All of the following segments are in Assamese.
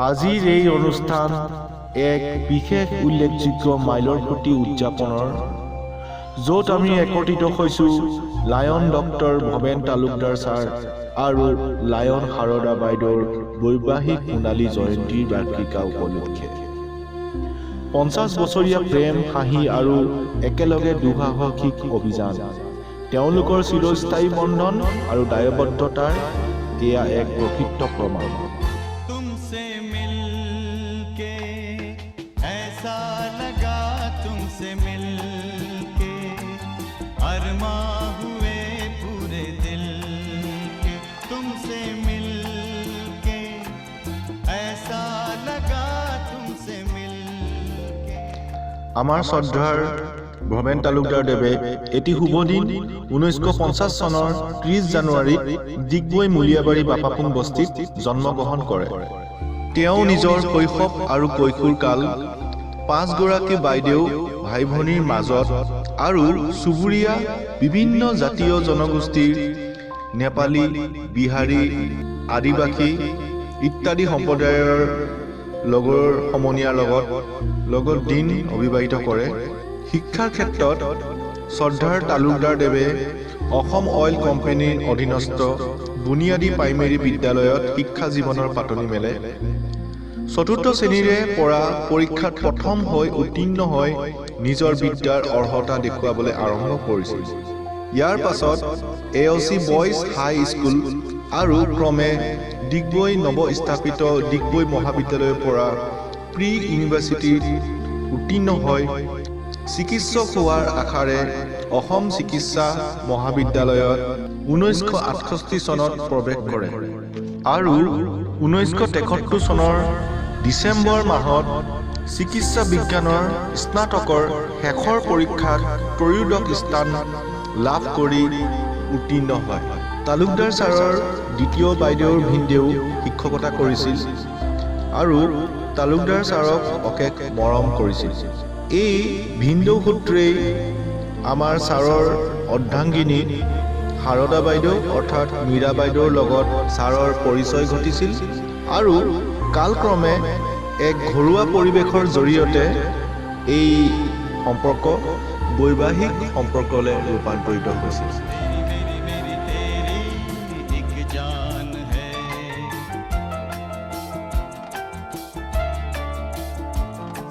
আজিৰ এই অনুষ্ঠান এক বিশেষ উল্লেখযোগ্য মাইলৰ খুঁটি উদযাপনৰ, য'ত আমি একত্ৰিত হৈছোঁ lion doctor Bhaben Talukdar sir আৰু লায়ন শাৰদা বাইদেউৰ বৈবাহিক সোণালী জয়ন্তীৰ বাৰ্ষিকা উপলক্ষে। 50 বছৰীয়া প্ৰেম, হাঁহি আৰু একেলগে দুঃসাহসিক অভিযান, তেওঁলোকৰ চিৰস্থায়ী বন্ধন আৰু দায়বদ্ধতাৰ এয়া এক প্ৰকৃত প্ৰমাণ। तुमसे मिलके ऐसा लगा, तुमसे मिलके अरमा हुए पूरे दिल के, तुमसे मिलके ऐसा लगा, तुमसे मिलके। আমাৰ শ্ৰদ্ধাৰ ভৱেন তালুকদাৰ দেৱে এটি শুভ দিন 1950 চনৰ 30 জানুৱাৰীত ডিগবৈ মুলিয়াবাৰী বাপাপুং বস্তিত জন্মগ্ৰহণ কৰে। তেওঁ নিজৰ শৈশৱ আৰু কৈশোৰ কাল 5 গৰাকী বাইদেউ ভাই ভনীৰ মাজত আৰু চুবুৰীয়া বিভিন্ন জাতীয় জনগোষ্ঠীৰ নেপালী, বিহাৰী, আদিবাসী ইত্যাদি সম্প্ৰদায়ৰ লগৰ সমনীয়াৰ লগত দিন অতিবাহিত কৰে। শিক্ষাৰ ক্ষেত্ৰত শ্ৰদ্ধাৰ তালুকদাৰ দেৱে অসম অইল কোম্পানীৰ অধীনস্থ বুনিয়াদী প্ৰাইমেৰী বিদ্যালয়ত শিক্ষা জীৱনৰ পাতনি মেলে। 4ৰ্থ শ্ৰেণীৰে পৰা পৰীক্ষাত প্ৰথম হৈ উত্তীৰ্ণ হৈ নিজৰ বিদ্যাৰ অৰ্হতা দেখুৱাবলৈ আৰম্ভ কৰিছিল। ইয়াৰ পাছত AOC বইজ হাই স্কুল আৰু ক্ৰমে ডিগবৈ নৱস্থাপিত ডিগবৈ মহাবিদ্যালয়ৰ পৰা প্ৰি ইউনিভাৰ্চিটিত উত্তীৰ্ণ হৈ চিকিৎসক হোৱাৰ আশাৰে অসম চিকিৎসা মহাবিদ্যালয়ত 1968 চনত প্ৰৱেশ কৰে আৰু 1973 চনৰ ডিচেম্বৰ মাহত চিকিৎসা বিজ্ঞানৰ স্নাতকৰ শেষৰ পৰীক্ষাত ত্ৰয়োদশ স্থান লাভ কৰি উত্তীৰ্ণ হয়। তালুকদাৰ ছাৰৰ দ্বিতীয় বাইদেউৰ ভিনদেউ শিক্ষকতা কৰিছিল আৰু তালুকদাৰ ছাৰক অশেষ মৰম কৰিছিল। এই ভিনদেউ সূত্ৰেই আমাৰ ছাৰৰ অৰ্ধাংগিনী শাৰদা বাইদেউ অৰ্থাৎ মীৰা বাইদেউৰ লগত ছাৰৰ পৰিচয় ঘটিছিল আৰু কালক্ৰমে এক ঘৰুৱা পৰিৱেশৰ জৰিয়তে এই সম্পৰ্ক বৈবাহিক সম্পৰ্কলৈ ৰূপান্তৰিত হৈছিল।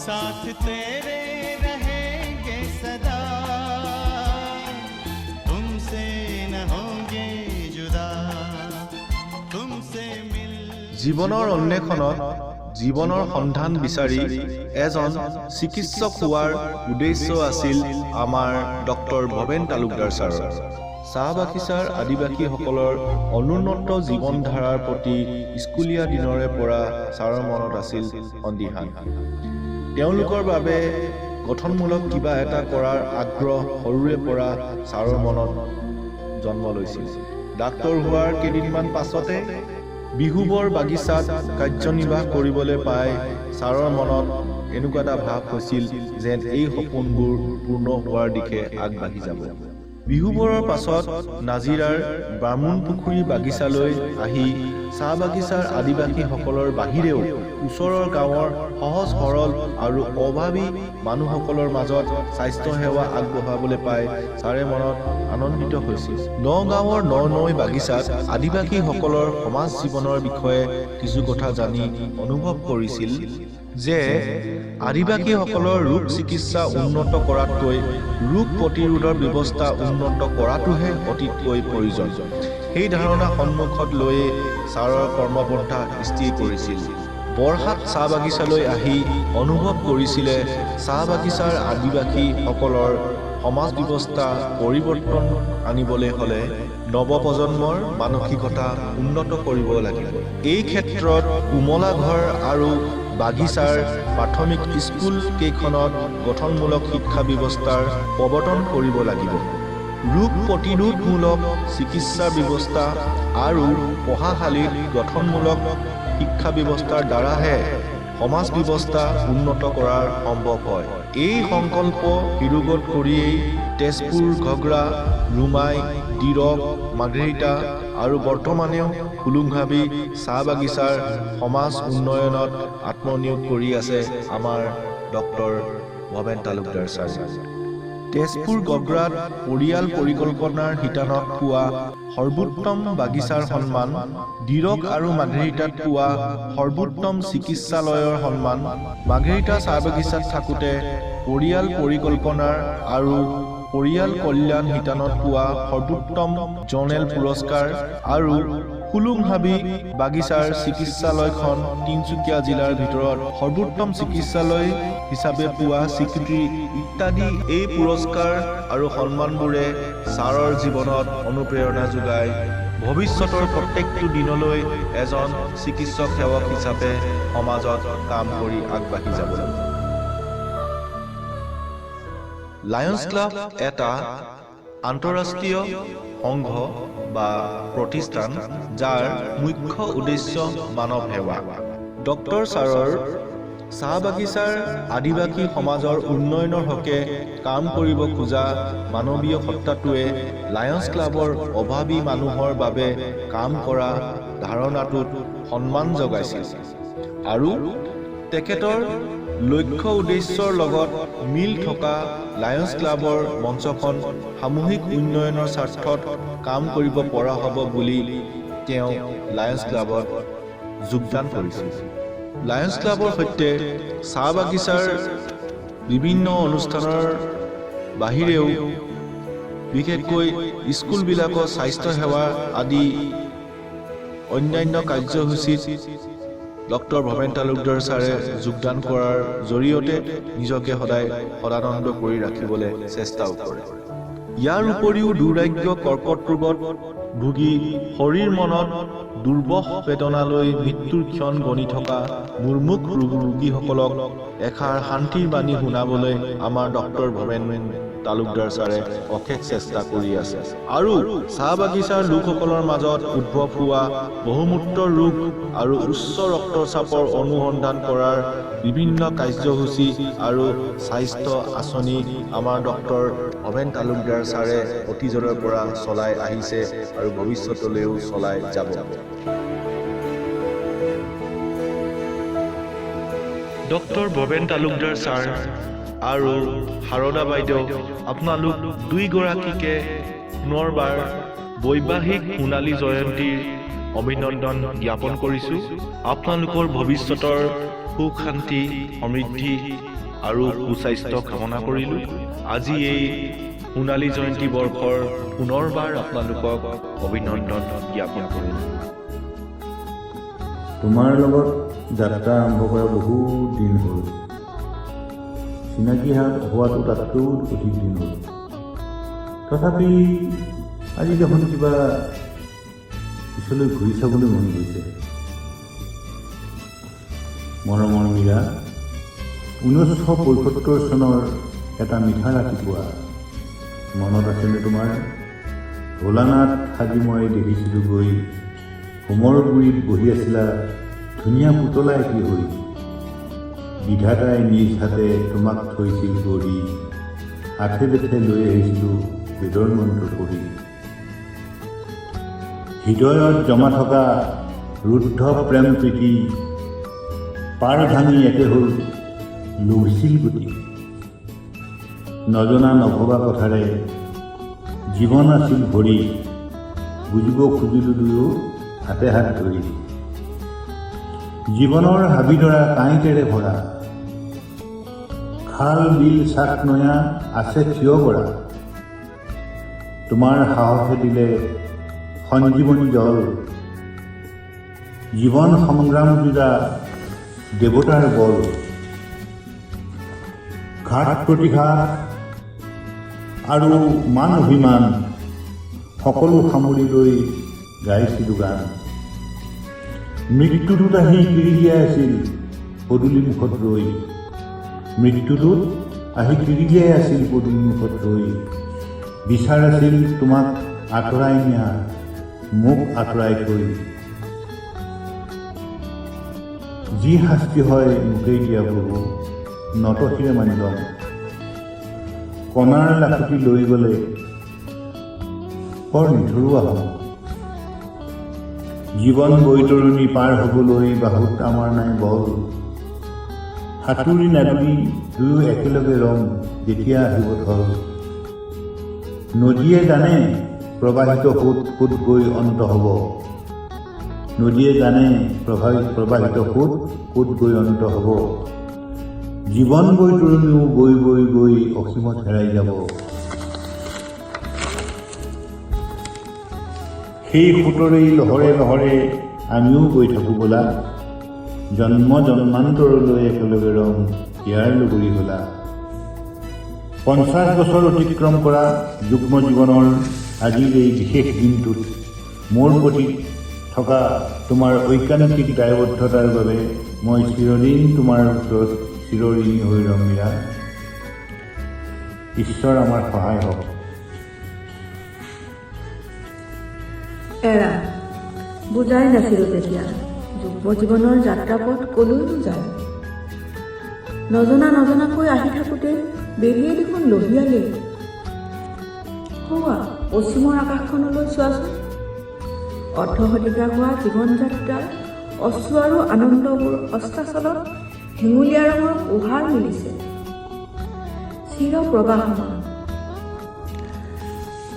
साथ तेरे रहेंगे सदा, तुमसे न होंगे जुदा, तुमसे मिल। জীৱনৰ অন্বেষণত জীৱনৰ সন্ধান বিচাৰি এজন চিকিৎসক হোৱাৰ উদ্দেশ্য আছিল আমাৰ ডক্টৰ ভৱেন তালুকদাৰ ছাৰৰ। চাহ বাগিচাৰ আদিবাসীসকলৰ অনুন্নত জীৱন ধাৰাৰ প্ৰতি স্কুলীয়া দিনৰে পৰা ছাৰৰ মনত আছিল সন্দিহান। তেওঁলোকৰ বাবে গঠনমূলক কিবা এটা কৰাৰ আগ্ৰহ সৰুৰে পৰা ছাৰৰ মনত জন্ম লৈছিল। ডাক্তৰ হোৱাৰ কেইদিনমান পাছতে বিহুবৰ বাগিচাত কাৰ্যনিৰ্বাহ কৰিবলৈ পাই ছাৰৰ মনত এনেকুৱা এটা ভাৱ হৈছিল যেন এই সপোনবোৰ পূৰ্ণ হোৱাৰ দিশে আগবাঢ়ি যাব। বিহুবৰৰ পাছত নাজিৰাৰ বামুণপুখুৰী বাগিচালৈ আহি চাহ বাগিচাৰ আদিবাসীসকলৰ বাহিৰেও ওচৰৰ গাঁৱৰ সহজ সৰল আৰু অভাৱী মানুহসকলৰ মাজত স্বাস্থ্যসেৱা আগবঢ়াবলৈ পাই ছাৰে মনত আনন্দিত হৈছিল। নগাঁৱৰ নৈ বাগিচাত আদিবাসীসকলৰ সমাজ জীৱনৰ বিষয়ে কিছু কথা জানি অনুভৱ কৰিছিল যে আদিবাসীসকলৰ ৰোগ চিকিৎসা উন্নত কৰাতকৈ ৰোগ প্ৰতিৰোধৰ ব্যৱস্থা উন্নত কৰাটোহে অতিকৈ প্ৰয়োজন। সেই ধাৰণা সন্মুখত লৈয়ে ছাৰৰ কৰ্মপন্থা স্থিৰ কৰিছিল। বৰহাট চাহ বাগিচালৈ আহি অনুভৱ কৰিছিলে চাহ বাগিচাৰ আদিবাসীসকলৰ সমাজ ব্যৱস্থা পৰিৱৰ্তন আনিবলৈ হ'লে নৱপ্ৰজন্মৰ মানসিকতা উন্নত কৰিব লাগিব। এই ক্ষেত্ৰত উমলা ঘৰ আৰু বাগিচাৰ প্ৰাথমিক স্কুল কেইখনত গঠনমূলক শিক্ষা ব্যৱস্থাৰ প্ৰৱৰ্তন কৰিব লাগিব। ৰোগ প্ৰতিৰোধমূলক চিকিৎসা ব্যৱস্থা আৰু পঢ়াশালীত গঠনমূলক শিক্ষা ব্যৱস্থাৰ দ্বাৰাহে সমাজ ব্যৱস্থা উন্নত কৰাৰ সম্ভৱ হয়। এই সংকল্প হৃদয়গত কৰিয়েই তেজপুৰ, ঘগ্ৰা, ৰুমাই, দিৰক, মাৰ্ঘেৰিটা আৰু বৰ্তমানেও খুলুংহাবি চাহ বাগিচাৰ সমাজ উন্নয়নত আত্মনিয়োগ কৰি আছে আমাৰ ডক্টৰ ভৱেন তালুকদাৰ ছাৰ। তেজপুৰ গগ্ৰাত পৰিয়াল পৰিকল্পনাৰ শিতানত পোৱা সৰ্বোত্তম বাগিচাৰ সন্মান, ডিৰক আৰু মাৰ্ঘেৰিটাত পোৱা সৰ্বোত্তম চিকিৎসালয়ৰ সন্মান, মাৰ্ঘেৰিটা চাহ বাগিচাত থাকোঁতে পৰিয়াল পৰিকল্পনাৰ আৰু পৰিয়াল কল্যাণ শিতানত পোৱা সৰ্বোত্তম জনেল পুৰস্কাৰ আৰু খুলুংহাবি বাগিচাৰ চিকিৎসালয়খন তিনিচুকীয়া জিলাৰ ভিতৰত সৰ্বোত্তম চিকিৎসালয় হিচাপে পোৱা স্বীকৃতি ইত্যাদি এই পুৰস্কাৰ আৰু সন্মানবোৰে ছাৰৰ জীৱনত অনুপ্ৰেৰণা যোগায় ভৱিষ্যতৰ প্ৰত্যেকটো দিনলৈ এজন চিকিৎসক সেৱক হিচাপে সমাজত কাম কৰি আগবাঢ়ি যাবলৈ। লায়ন্স ক্লাব এটা আন্তঃৰাষ্ট্ৰীয় সংঘ বা প্ৰতিষ্ঠান যাৰ মুখ্য উদ্দেশ্য মানৱ সেৱা। ডক্টৰ ছাৰৰ চাহ বাগিচাৰ আদিবাসী সমাজৰ উন্নয়নৰ হকে কাম কৰিব খোজা মানৱীয় সত্তাটোৱে লায়ন্স ক্লাবৰ অভাৱী মানুহৰ বাবে কাম কৰা ধাৰণাটোত সন্মান জগাইছিল আৰু তেখেতৰ লক্ষ্য উদ্দেশ্যৰ লগত মিল থকা লায়ন্স ক্লাবৰ মঞ্চখন সামূহিক উন্নয়নৰ স্বাৰ্থত কাম কৰিব পৰা হ'ব বুলি তেওঁ লায়ন্স ক্লাবত যোগদান কৰিছিল। লায়ন্স ক্লাবৰ সৈতে চাহ বাগিচাৰ বিভিন্ন অনুষ্ঠানৰ বাহিৰেও বিশেষকৈ স্কুলবিলাকৰ স্বাস্থ্য সেৱা আদি অন্যান্য কাৰ্যসূচীত ডক্টৰ ভৱেন তালুকদাৰ ছাৰে যোগদান কৰাৰ জৰিয়তে নিজকে সদায় সদানন্দ কৰি ৰাখিবলৈ চেষ্টাও কৰে। ইয়াৰ উপৰিও দুৰাৰোগ্য কৰ্কট ৰোগত ভুগি শৰীৰ মনত দুৰ্বহ বেদনালৈ মৃত্যুৰ ক্ষণ গণি থকা মুৰ্মুখ ৰোগীসকলক এষাৰ শান্তিৰ বাণী শুনাবলৈ আমাৰ ডক্টৰ ভৱেন তালুকদাৰ ছাৰে অশেষ চেষ্টা কৰি আছে আৰু চাহ বাগিচাৰ লোকসকলৰ মাজত উদ্ভৱ হোৱা বহুমূত্ৰ ৰোগ আৰু উচ্চ ৰক্তচাপৰ অনুসন্ধান কৰাৰ বিভিন্ন কাৰ্যসূচী আৰু স্বাস্থ্য আঁচনি আমাৰ ডক্টৰ ভৱেন তালুকদাৰ ছাৰে অতীজৰে পৰা চলাই আহিছে আৰু ভৱিষ্যতলৈও চলাই যাব। ডক্টৰ ভৱেন তালুকদাৰ ছাৰ আৰু শাৰদা বাইদেউ আপোনালোক দুইগৰাকীকে পুনৰবাৰ বৈবাহিক সোণালী জয়ন্তীৰ অভিনন্দন জ্ঞাপন কৰিছোঁ। আপোনালোকৰ ভৱিষ্যতৰ সুখ শান্তি সমৃদ্ধি আৰু সুস্বাস্থ্য কামনা কৰিলোঁ। আজি এই সোণালী জয়ন্তী বৰ্ষৰ পুনৰবাৰ আপোনালোকক অভিনন্দন জ্ঞাপন কৰিলোঁ। তোমাৰ লগত যাত্ৰা আৰম্ভ কৰা বহুত দিন হ'ল, চিনাকি হোৱাটো তাতকৈও অধিক দিন হ'ল। তথাপি আজি দেখোন কিবা পিছলৈ ঘূৰি চাবলৈ মন গৈছে। মৰমৰ মীৰা, 1975 চনৰ এটা মিঠা ৰাতিপুৱা মনত আছেনে তোমাৰ? ভোলানাথ সাজি মই দেখিছিলোঁ গৈ, হোমৰ গুৰিত বহি আছিলা ধুনীয়া পুতলা এটি হৈ। বিধাতাই নিজ হাতে তোমাক থৈছিল গঢ়ি, আঠে বেঠে লৈ আহিছিলোঁ বেদৰ মন্ত্ৰ পঢ়ি। হৃদয়ত জমা থকা ৰুদ্ধ প্ৰেম প্ৰীতি পাৰ ভাঙি একে হ'ল লৰিছিল গতি। নজনা নভবা কথাৰে জীৱন আছিল ভৰি, বুজিব খুজিলোঁ দুয়ো হাতে হাত ধৰি। জীৱনৰ হাবিধৰা কাঁইতেৰে ভৰা, খাল বিল চাক নয়া আছে থিয় কৰা। তোমাৰ সাহসে দিলে সঞ্জীৱনী জল, জীৱন সংগ্ৰাম যুঁজা দেৱতাৰ বল। ঘাত প্ৰতিঘাত আৰু মান অভিমান সকলো সামৰি লৈ গাইছিলোঁ গান। মৃত্যুদূত আহি কিৰিকিয়াই আছিল পদূলি মুখত ৰৈ। মৃত্যুদূত আহি কিৰিকিয়াই আছিল পদূলি মুখত ৰৈ। বিচাৰ আছিল তোমাক আঁতৰাই নিয়া, মোক আঁতৰাই থৈ। যি শাস্তি হয় মোকেই দিয়া প্ৰভু, নতশিৰে মানি ল'ম। কণাৰ লাখুটি লৈ গ'লে বৰ নিধৰুৱা হ'ম। জীৱন বৈতৰণি পাৰ হ'বলৈ বাহুত আমাৰ নাই বল। সাঁতুৰি নাদুৰি দুয়ো একেলগে ৰম যেতিয়া আহিব ঢল। নদীয়ে জানে প্ৰবাহিত সোঁত ক'ত গৈ অন্ত হ'ব। নদীয়ে জানে প্ৰবাহিত সোঁত ক'ত গৈ অন্ত হ'ব। জীৱন বৈতৰণিও গৈ গৈ গৈ অসীমত হেৰাই যাব। সেই সোঁতৰেই লহৰে লহৰে আমিও গৈ থাকোঁ বোলা। জন্ম জন্মান্তৰলৈ একেলগে ৰম ইয়াৰ লগৰী হ'লা। 50 বছৰ অতিক্ৰম কৰা যুগ্ম জীৱনৰ আজিৰ এই বিশেষ দিনটোত মোৰ প্ৰতি থকা তোমাৰ ঐকান্তিক দায়বদ্ধতাৰ বাবে মই চিৰদিন তোমাৰ ওচৰত চিৰঋণী হৈ ৰম মীৰা। ঈশ্বৰ আমাৰ সহায় হওক। এৰা বুজাই নাছিলোঁ তেতিয়া যুগ্ম জীৱনৰ যাত্ৰাপথ কলৈনো যায়। নজনাকৈ আহি থাকোঁতে বেলিয়ে দেখোন লহিয়ালেই। হোৱা পশ্চিমৰ আকাশখনলৈ চোৱাচোন। অৰ্ধশতিকা হোৱা জীৱন যাত্ৰাৰ অশ্ৰু আৰু আনন্দবোৰ অস্তাচলত হেঙুলীয়া ৰঙৰ পোহাৰ মিলিছে। চিৰ প্ৰবাহমান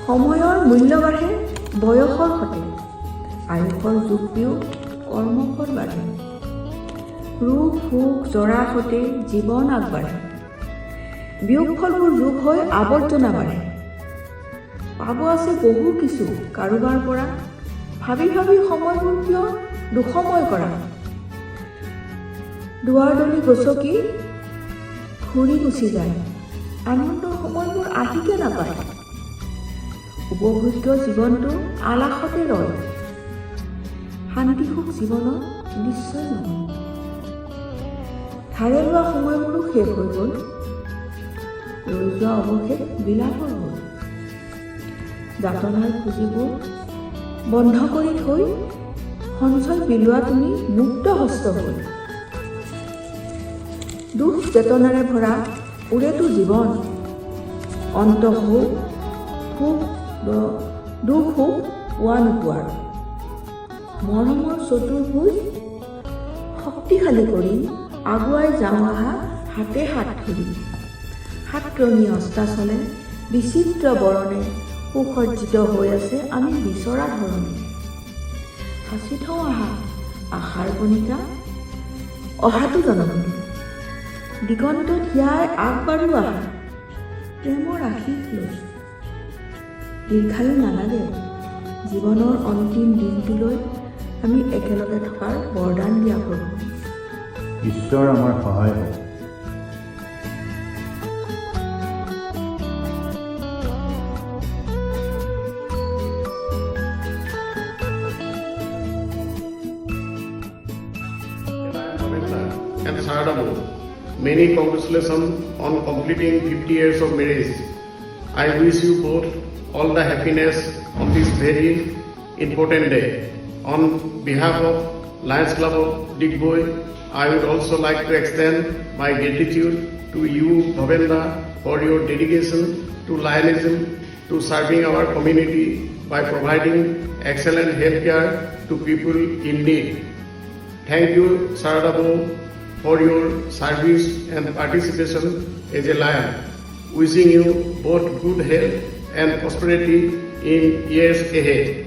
সময়ৰ মূল্য বাঢ়ে বয়সৰ সতে। আয়ুসৰ যোগ বিয়োগ কৰ্মফল বাঢ়ে। ৰোগ শোক জৰা সতে জীৱন আগবাঢ়ে। বিয়োগ ফলবোৰ যোগ হৈ আৱৰ্জনা বাঢ়ে। পাব আছে বহু কিছু কাৰোবাৰ পৰা। ভাবি ভাবি সময়বোৰ কিয় দুসময় কৰা। দুৱাৰদলি গছকি ঘূৰি গুচি যায়। আনন্দৰ সময়বোৰ আহিকে নাপায়। উপভোগ্য জীৱনটো আলাসতে ৰয়। শান্তি সুখ জীৱনত নিশ্চয় নহয়। ধাৰে লোৱা সময়বোৰো শেষ হৈ গ'ল। ৰৈ যোৱা অৱশেষ বিলাপৰ হ'ল। যাতনাৰ পুঁজিবোৰ বন্ধ কৰি থৈ সঞ্চয় বিলোৱা তুমি মুক্ত হস্ত হ'ল। দুখ চেতনাৰে ভৰা উৰেতো জীৱন। অন্ত সুখ দুখ সুখ পোৱা নোপোৱাৰ। মৰমৰ চতুৰ্ভুজ শক্তিশালী কৰি আগুৱাই যাওঁ আহা হাতে হাত ধৰি। সাতৰণী অস্তাচলে বিচিত্ৰ বৰণে সুসজ্জিত হৈ আছে আমি বিচৰা ধৰণে। সাঁচি থওঁ আহা আশাৰ কণিকা অহাটো জনমনি। দিগন্তত হিয়াই আগবাঢ়ো আহা প্ৰেমৰ আশীষ লৈ। দীৰ্ঘায়ু নালাগে জীৱনৰ অন্তিম দিনটোলৈ আমি একেলগে থকাৰ বৰদান দিয়া প্ৰভু। ঈশ্বৰ আমাৰ সহায় হওক। And Saradamu, many congratulations on completing 50 years of marriage. I wish you both all the happiness of this very important day. On behalf of Lions Club of Digboy, I would also like to extend my gratitude to you, Bhavenda, for your dedication to Lionism, to serving our community by providing excellent healthcare to people in need. Thank you, Saradamu, for your service and participation as a lion. Wishing you both good health and prosperity in years ahead.